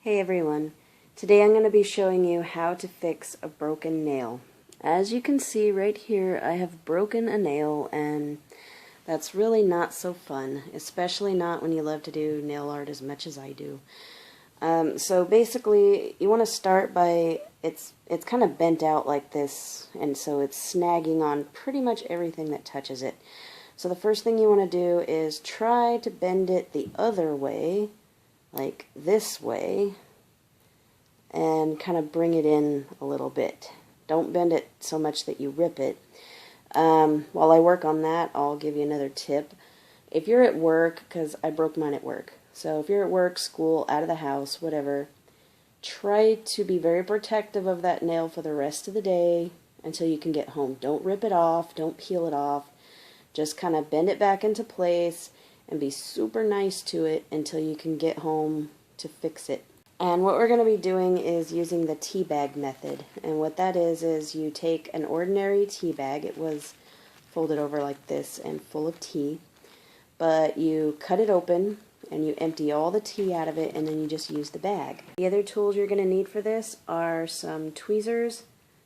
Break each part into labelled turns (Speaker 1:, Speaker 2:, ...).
Speaker 1: Hey everyone, today I'm going to be showing you how to fix a broken nail. As you can see right here, I have broken a nail, and that's really not so fun, especially not when you love to do nail art as much as I do. So basically, you want to start by, it's kind of bent out like this, and so it's snagging on pretty much everything that touches it. So the first thing you want to do is try to bend it the other way, like this way, and kind of bring it in a little bit. Don't bend it so much that you rip it. While I work on that, I'll give you another tip. If you're at work, because I broke mine at work, so if you're at work, school, out of the house, whatever, try to be very protective of that nail for the rest of the day until you can get home. Don't rip it off, don't peel it off, just kind of bend it back into place and be super nice to it until you can get home to fix it. And what we're going to be doing is using the tea bag method. And what that is you take an ordinary tea bag. It was folded over like this and full of tea. But you cut it open and you empty all the tea out of it, and then you just use the bag. The other tools you're going to need for this are some tweezers,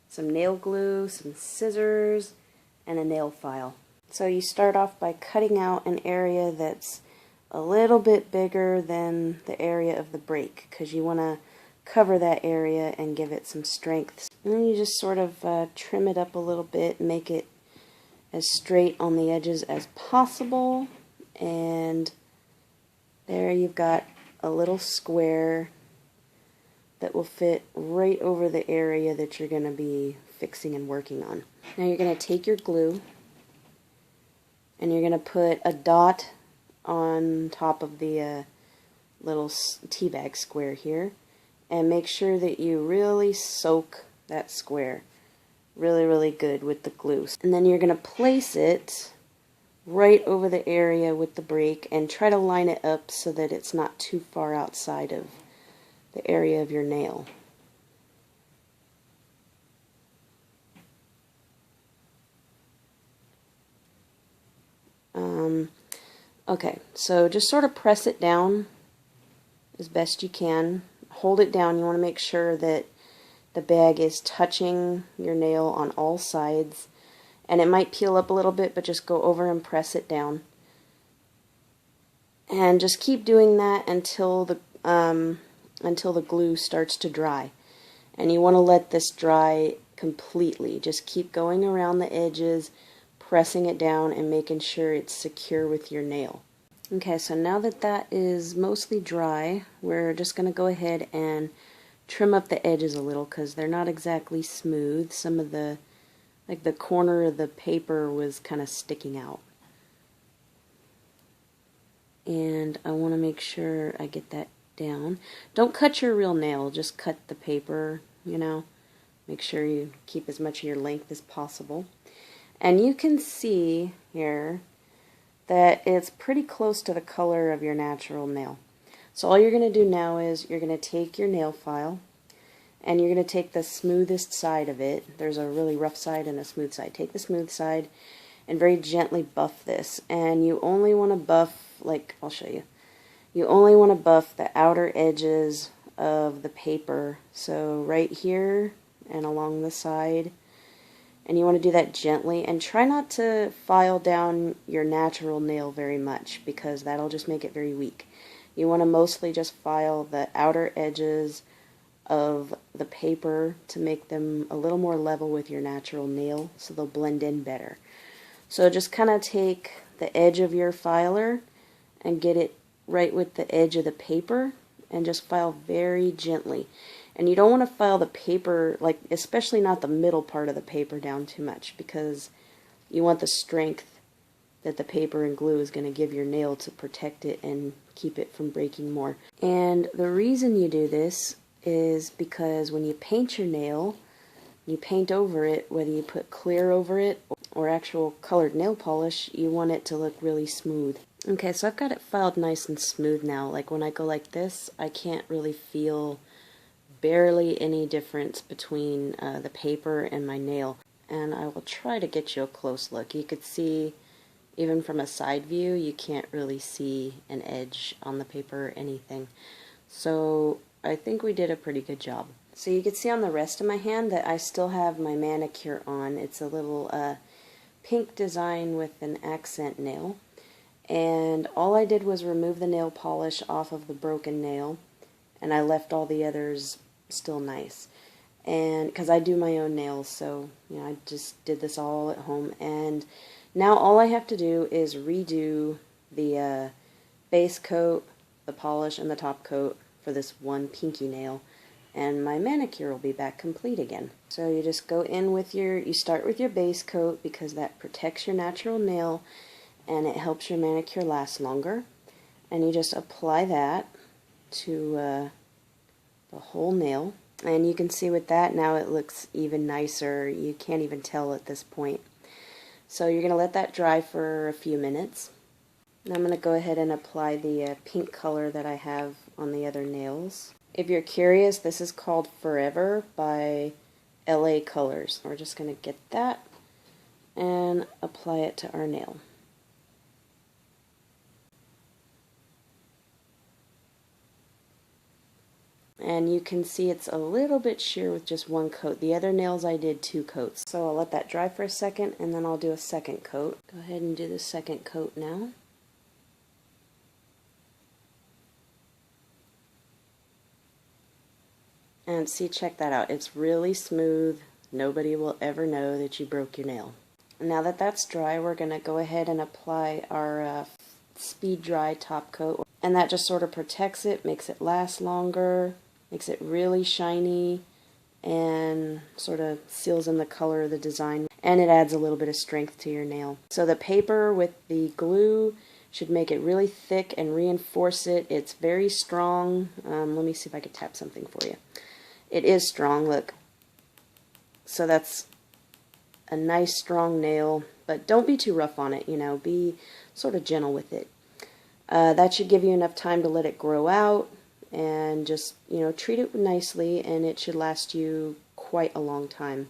Speaker 1: some nail glue, some scissors, and a nail file. So you start off by cutting out an area that's a little bit bigger than the area of the break, because you want to cover that area and give it some strength. And then you just sort of trim it up a little bit, make it as straight on the edges as possible, and there you've got a little square that will fit right over the area that you're going to be fixing and working on. Now you're going to take your glue and you're going to put a dot on top of the little tea bag square here, and make sure that you really soak that square really good with the glue. And then you're going to place it right over the area with the break and try to line it up so that it's not too far outside of the area of your nail. Okay, so just sort of press it down as best you can. Hold it down. You want to make sure that the bag is touching your nail on all sides. And it might peel up a little bit, but just go over and press it down. And just keep doing that until the glue starts to dry. And you want to let this dry completely. Just keep going around the edges, pressing it down and making sure it's secure with your nail. Okay, so now that that is mostly dry, we're just going to go ahead and trim up the edges a little, because they're not exactly smooth. Some of the, like the corner of the paper was kind of sticking out. And I want to make sure I get that down. Don't cut your real nail, just cut the paper, you know. Make sure you keep as much of your length as possible. And you can see here that it's pretty close to the color of your natural nail. So all you're going to do now is you're going to take your nail file and you're going to take the smoothest side of it. There's a really rough side and a smooth side. Take the smooth side and very gently buff this. And you only want to buff, like, I'll show you. You only want to buff the outer edges of the paper. So right here and along the side. And you want to do that gently, and try not to file down your natural nail very much, because that'll just make it very weak. You want to mostly just file the outer edges of the paper to make them a little more level with your natural nail, so they'll blend in better. So just kind of take the edge of your filer and get it right with the edge of the paper, and just file very gently. And you don't want to file the paper, like, especially not the middle part of the paper, down too much, because you want the strength that the paper and glue is going to give your nail to protect it and keep it from breaking more. And the reason you do this is because when you paint your nail, you paint over it, whether you put clear over it or actual colored nail polish, you want it to look really smooth. Okay, so I've got it filed nice and smooth now. Like when I go like this, I can't really feel barely any difference between the paper and my nail. And I will try to get you a close look. You could see, even from a side view, you can't really see an edge on the paper or anything. So I think we did a pretty good job. So you can see on the rest of my hand that I still have my manicure on. It's a little pink design with an accent nail. And all I did was remove the nail polish off of the broken nail, and I left all the others still nice. And because I do my own nails, so you know, I just did this all at home. And now all I have to do is redo the base coat, the polish, and the top coat for this one pinky nail, and my manicure will be back complete again. So you just go in with you start with your base coat because that protects your natural nail and it helps your manicure last longer. And you just apply that to the whole nail. And you can see with that now it looks even nicer. You can't even tell at this point. So you're going to let that dry for a few minutes. And I'm going to go ahead and apply the pink color that I have on the other nails. If you're curious, this is called Forever by LA Colors. We're just going to get that and apply it to our nail. And you can see it's a little bit sheer with just one coat. The other nails I did 2 coats. So I'll let that dry for a second and then I'll do a second coat. Go ahead and do the second coat now. And see, check that out. It's really smooth. Nobody will ever know that you broke your nail. Now that that's dry, we're going to go ahead and apply our speed dry top coat. And that just sort of protects it, makes it last longer, makes it really shiny, and sort of seals in the color of the design. And it adds a little bit of strength to your nail. So the paper with the glue should make it really thick and reinforce it. It's very strong. Let me see if I can tap something for you. It is strong, look. So that's a nice strong nail, but don't be too rough on it, you know, be sort of gentle with it. That should give you enough time to let it grow out and just, you know, treat it nicely, and it should last you quite a long time.